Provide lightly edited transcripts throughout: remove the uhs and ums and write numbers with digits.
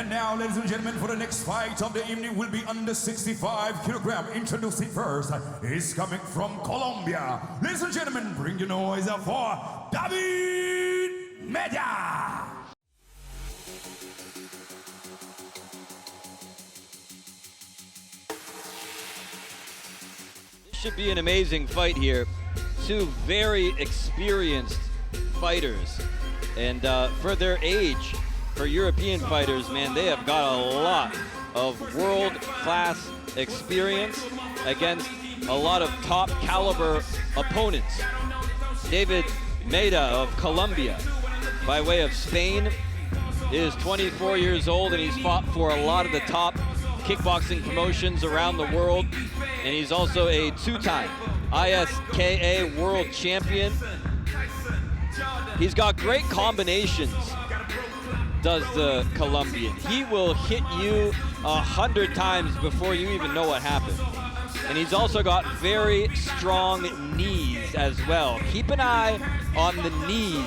And now, ladies and gentlemen, for the next fight of the evening will be under 65 kilogram. Introducing first is coming from Colombia. Ladies and gentlemen, bring your noise up for David Mejia. Should be an amazing fight here. Two very experienced fighters, and for their age, for European fighters, man, they have got a lot of world-class experience against a lot of top caliber opponents. David Mejia of Colombia, by way of Spain, is 24 years old, and he's fought for a lot of the top kickboxing promotions around the world, and he's also a two-time ISKA world champion. He's got great combinations, does the Colombian. He will hit you 100 times before you even know what happened. And he's also got very strong knees as well. Keep an eye on the knees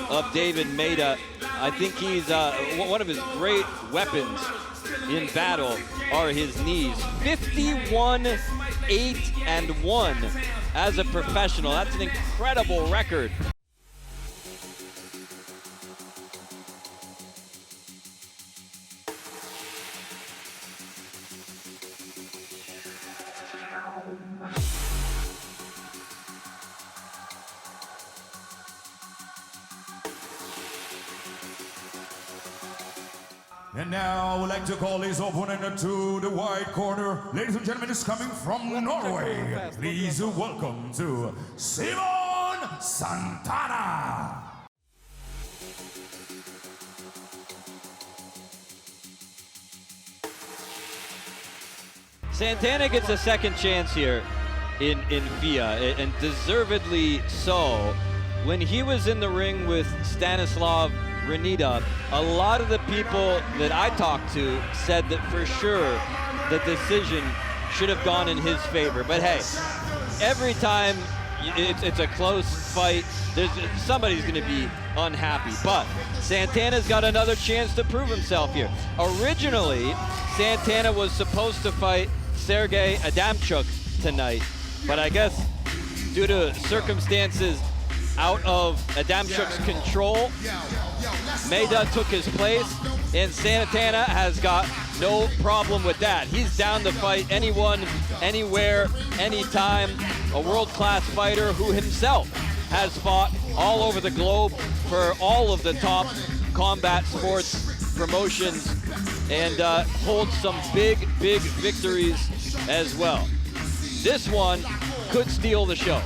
of David Mejia. I think he's one of his great weapons in battle are his knees. 51-8-1 as a professional. That's an incredible record. And now I would like to call his opponent to the white corner. Ladies and gentlemen, is coming from Norway. Please welcome to Santana. Santana gets a second chance here in Mejia, and deservedly so. When he was in the ring with Stanislav Renita, a lot of the people that I talked to said that for sure the decision should have gone in his favor. But hey, every time it's a close fight, somebody's going to be unhappy. But Santana's got another chance to prove himself here. Originally, Santana was supposed to fight Sergey Adamchuk tonight, but I guess due to circumstances out of Adamchuk's control, Mejia took his place, and Santana has got no problem with that. He's down to fight anyone, anywhere, anytime. A world-class fighter who himself has fought all over the globe for all of the top combat sports promotions, and holds some big victories as well. This one could steal the show.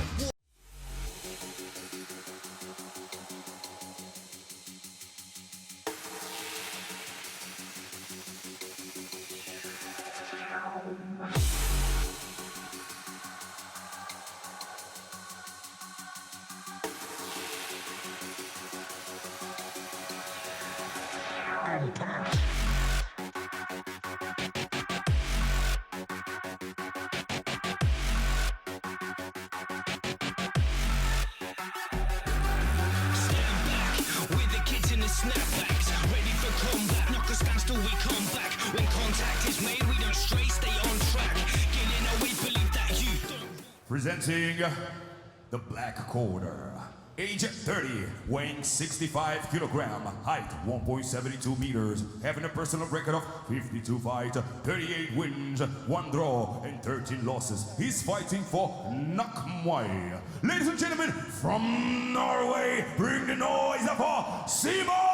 Snapbacks, ready for combat, knock a standstill, we come back. When contact is made, we don't stray, stay on track. Get in our way, believe that you don't. Presenting the black corner. Age 30, weighing 65 kilogram, height 1.72 meters, having a personal record of 52 fights, 38 wins, 1 draw, and 13 losses. He's fighting for Nakmuay. Ladies and gentlemen, from Norway, bring the noise up for Santana.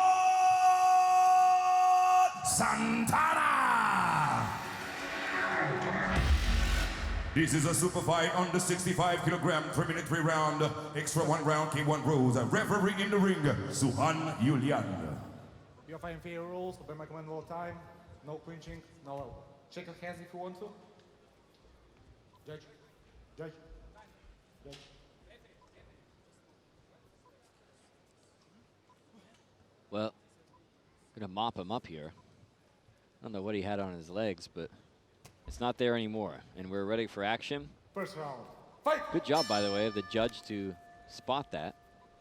This is a super fight under 65 kilogram, 3-minute 3 round, extra 1 round, K1 rules. Referee in the ring, Suhan Yulian. You're fighting fair rules, but I recommend all the time. No clinching, no elbow. Shake your hands if you want to. Judge. Well, gonna mop him up here. I don't know what he had on his legs, but it's not there anymore, and we're ready for action. First round, fight! Good job, by the way, of the judge to spot that.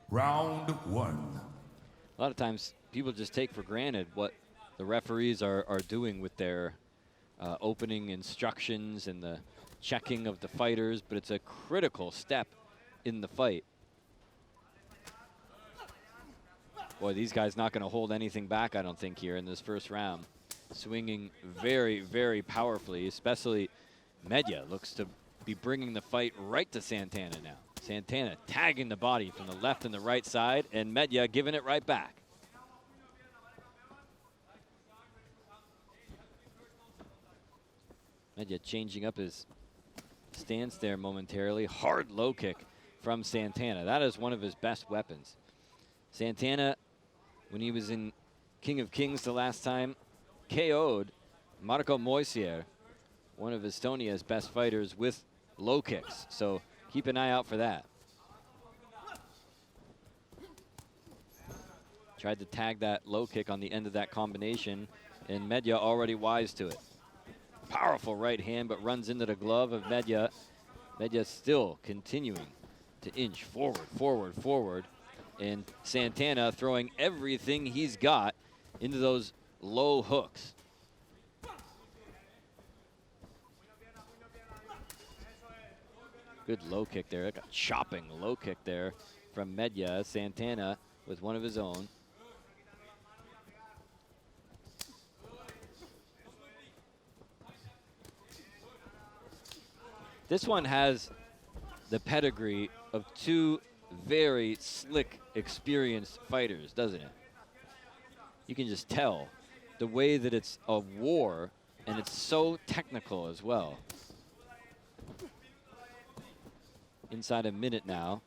Round 1. A lot of times, people just take for granted what the referees are doing with their opening instructions and the checking of the fighters, but it's a critical step in the fight. Boy, these guys not going to hold anything back, I don't think, here in this first round. Swinging very, very powerfully, especially Mejia looks to be bringing the fight right to Santana now. Santana tagging the body from the left and the right side, and Mejia giving it right back. Mejia changing up his stance there momentarily. Hard low kick from Santana. That is one of his best weapons. Santana, when he was in King of Kings the last time, KO'd Marco Moisier, one of Estonia's best fighters, with low kicks. So keep an eye out for that. Tried to tag that low kick on the end of that combination, and Mejia already wise to it. Powerful right hand, but runs into the glove of Mejia. Mejia still continuing to inch forward, forward, forward. And Santana throwing everything he's got into those low hooks. Good low kick there. A chopping low kick there from Mejia. Santana with one of his own. This one has the pedigree of two very slick, experienced fighters, doesn't it? You can just tell the way that it's a war, and it's so technical as well. Inside a minute now.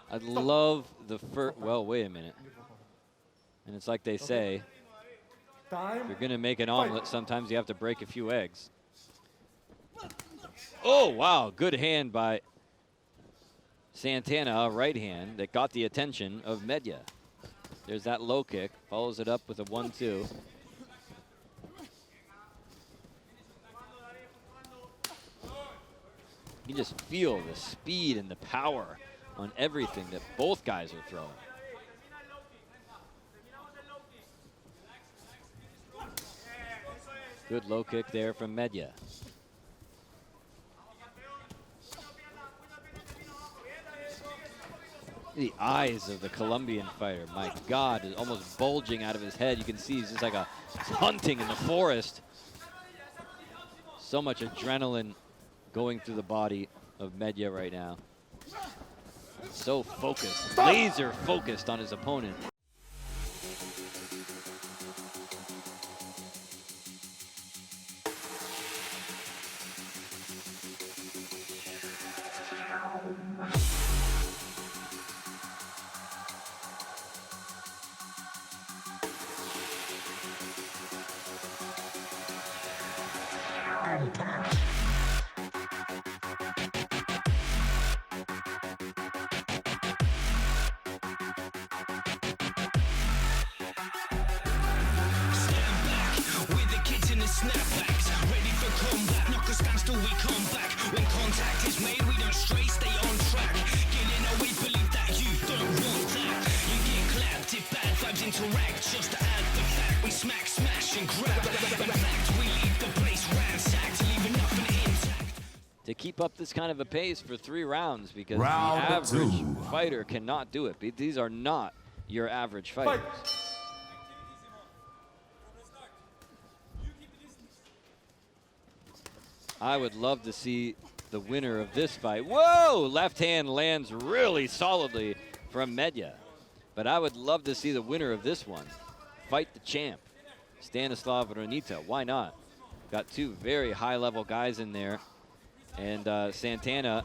I love the first, well, wait a minute. And it's like they say, if you're gonna make an omelet, sometimes you have to break a few eggs. Oh, wow, good hand by Santana, a right hand that got the attention of Mejia. There's that low kick, follows it up with a 1-2. You can just feel the speed and the power on everything that both guys are throwing. Good low kick there from Mejia. The eyes of the Colombian fighter, my God, is almost bulging out of his head. You can see he's just like he's hunting in the forest. So much adrenaline going through the body of Mejia right now. So focused, laser focused on his opponent. Snapbacks, ready for combat. Knock a standstill, we come back. When contact is made, we don't stray, stay on track. Getting away, believe that you don't want that. You get clapped if bad vibes interact. Just to add the fact, we smack, smash, and grab. In fact, we leave the place ransacked, leaving nothing intact. To keep up this kind of a pace for 3 rounds, because Round the average 2. fighter cannot do it. These are not your average fighters. I would love to see the winner of this fight. Whoa! Left hand lands really solidly from Mejia. But I would love to see the winner of this one fight the champ, Stanislav Ronita. Why not? Got two very high-level guys in there. And Santana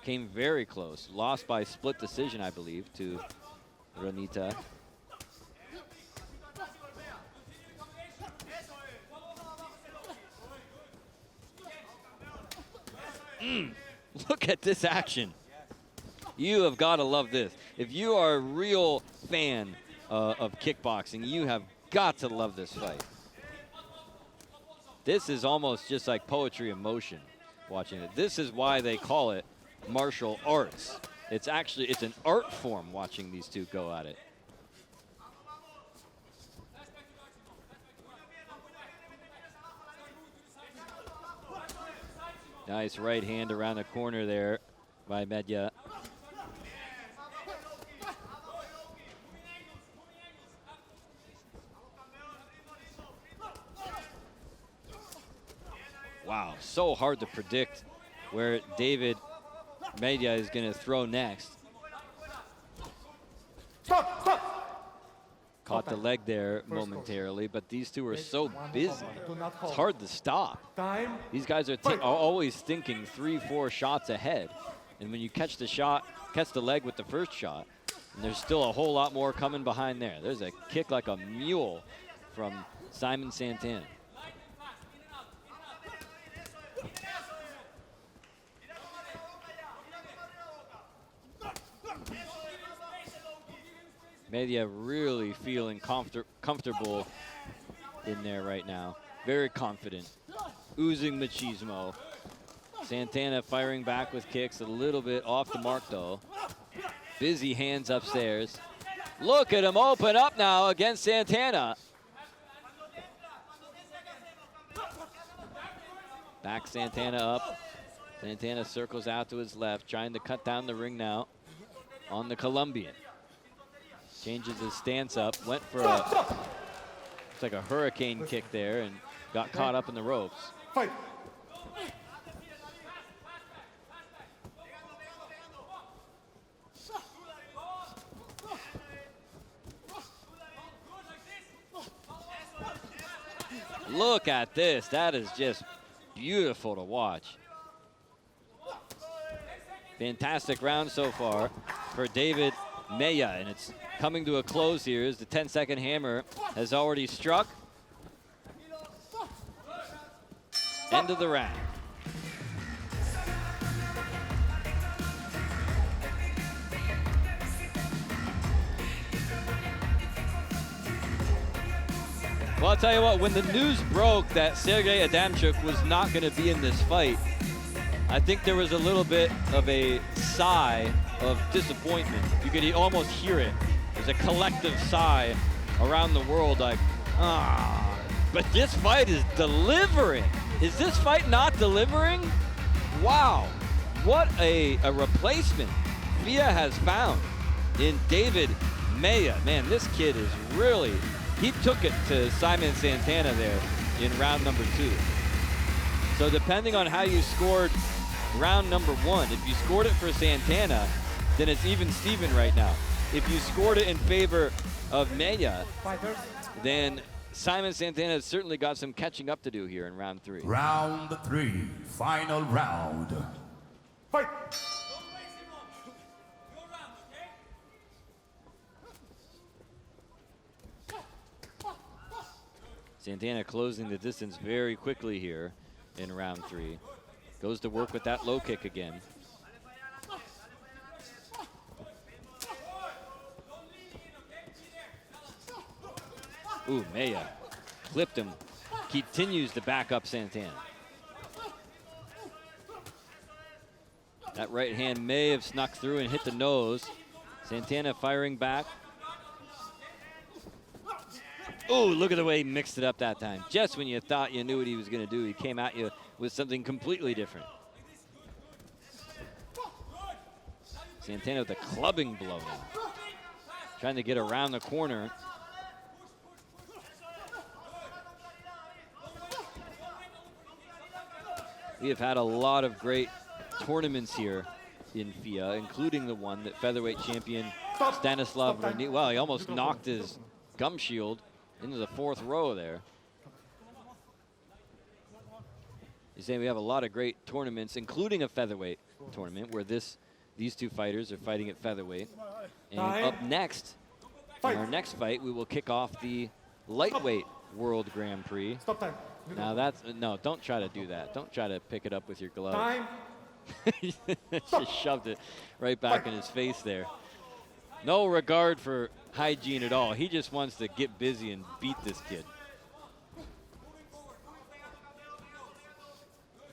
came very close. Lost by split decision, I believe, to Ronita. Look at this action. You have got to love this. If you are a real fan of kickboxing, you have got to love this fight. This is almost just like poetry in motion, watching it. This is why they call it martial arts. It's an art form watching these two go at it. Nice right hand around the corner there by Mejia. Wow, so hard to predict where David Mejia is going to throw next. Caught the leg there momentarily, but these two are so busy. It's hard to stop. These guys are always thinking 3-4 shots ahead. And when you catch the leg with the first shot, and there's still a whole lot more coming behind there. There's a kick like a mule from Simon Santana. Mejia really feeling comfortable in there right now. Very confident. Oozing machismo. Santana firing back with kicks, a little bit off the mark though. Busy hands upstairs. Look at him open up now against Santana. Back Santana up. Santana circles out to his left, trying to cut down the ring now on the Colombian. Changes his stance up, went for it's like a hurricane kick there and got caught up in the ropes. Fight. Look at this. That is just beautiful to watch. Fantastic round so far for David Mejia, and it's coming to a close here as the 10-second hammer has already struck. End of the round. Well, I'll tell you what, when the news broke that Sergey Adamchuk was not going to be in this fight, I think there was a little bit of a sigh of disappointment. You could almost hear it. There's a collective sigh around the world like, ah. But this fight is delivering. Is this fight not delivering? Wow. What a replacement FIA has found in David Mejia. Man, this kid is really, he took it to Simon Santana there in round number 2. So depending on how you scored round number 1, if you scored it for Santana, then it's even Steven right now. If you scored it in favor of Mejia, then Simon Santana has certainly got some catching up to do here in round 3. Round 3, final round. Fight. Santana closing the distance very quickly here in round 3. Goes to work with that low kick again. Ooh, Mejia clipped him. Continues to back up Santana. That right hand may have snuck through and hit the nose. Santana firing back. Oh, look at the way he mixed it up that time. Just when you thought you knew what he was going to do, he came at you with something completely different. Santana with a clubbing blow now. Trying to get around the corner. We have had a lot of great tournaments here in FIA, including the one that featherweight champion Stanislav Ranita, well, he almost knocked his gum shield into the 4th row there. He's saying we have a lot of great tournaments, including a featherweight tournament where these two fighters are fighting at featherweight. And up next, in our next fight, we will kick off the lightweight World Grand Prix. Stop time. Now that's, no, don't try to do that. Don't try to pick it up with your glove. Time. Just shoved it right back in his face there. No regard for hygiene at all. He just wants to get busy and beat this kid.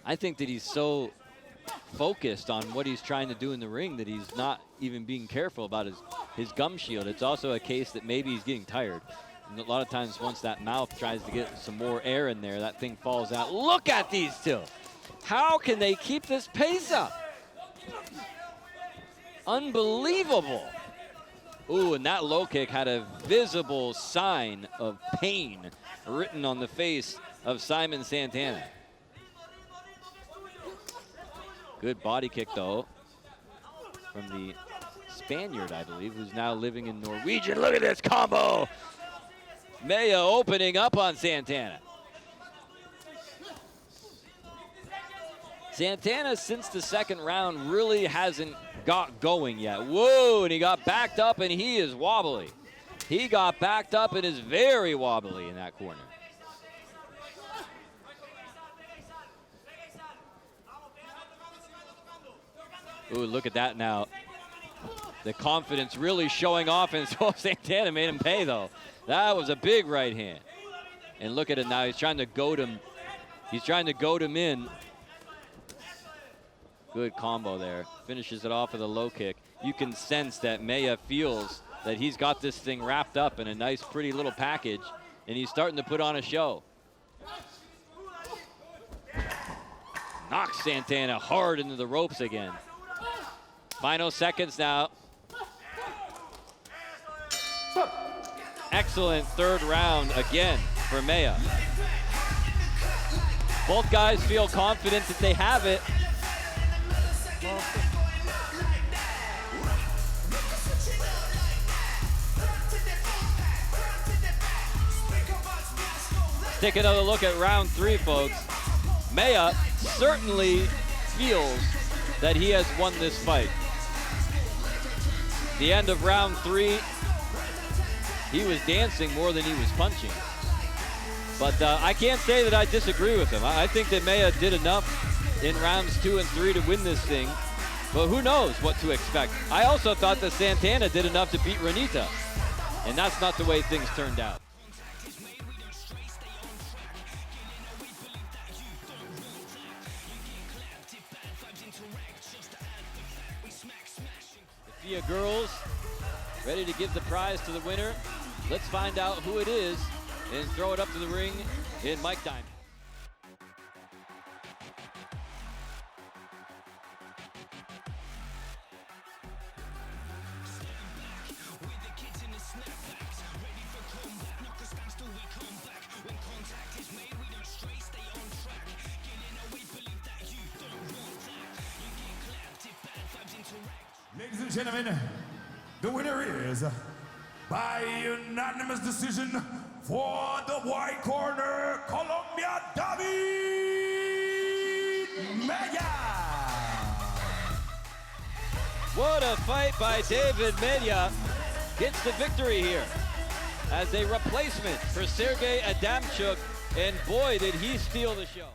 I think that he's so focused on what he's trying to do in the ring that he's not even being careful about his gum shield. It's also a case that maybe he's getting tired. And a lot of times once that mouth tries to get some more air in there, that thing falls out. Look at these two. How can they keep this pace up? Unbelievable. Ooh, and that low kick had a visible sign of pain written on the face of Simon Santana. Good body kick, though, from the Spaniard, I believe, who's now living in Norwegian. Look at this combo. Mejia opening up on Santana. Santana, since the second round, really hasn't got going yet. Whoa, and he got backed up, and he is wobbly. He got backed up and is very wobbly in that corner. Ooh, look at that now. The confidence really showing off, and so Santana made him pay, though. That was a big right hand. And look at it now. He's trying to goad him. He's trying to goad him in. Good combo there. Finishes it off with a low kick. You can sense that Mejia feels that he's got this thing wrapped up in a nice, pretty little package, and he's starting to put on a show. Knocks Santana hard into the ropes again. Final seconds now. Excellent third round again for Mejia. Both guys feel confident that they have it. Take another look at round 3, folks. Mejia certainly feels that he has won this fight. The end of round 3, he was dancing more than he was punching. But I can't say that I disagree with him. I think that Mejia did enough in rounds 2 and 3 to win this thing. But who knows what to expect. I also thought that Santana did enough to beat Renita. And that's not the way things turned out. The FIA girls ready to give the prize to the winner. Let's find out who it is and throw it up to the ring in Mike Diamond. Ladies and gentlemen, the winner is, by unanimous decision, for the white corner, Colombia, David Mejia. What a fight by David Mejia. Gets the victory here as a replacement for Sergey Adamchuk, and boy, did he steal the show.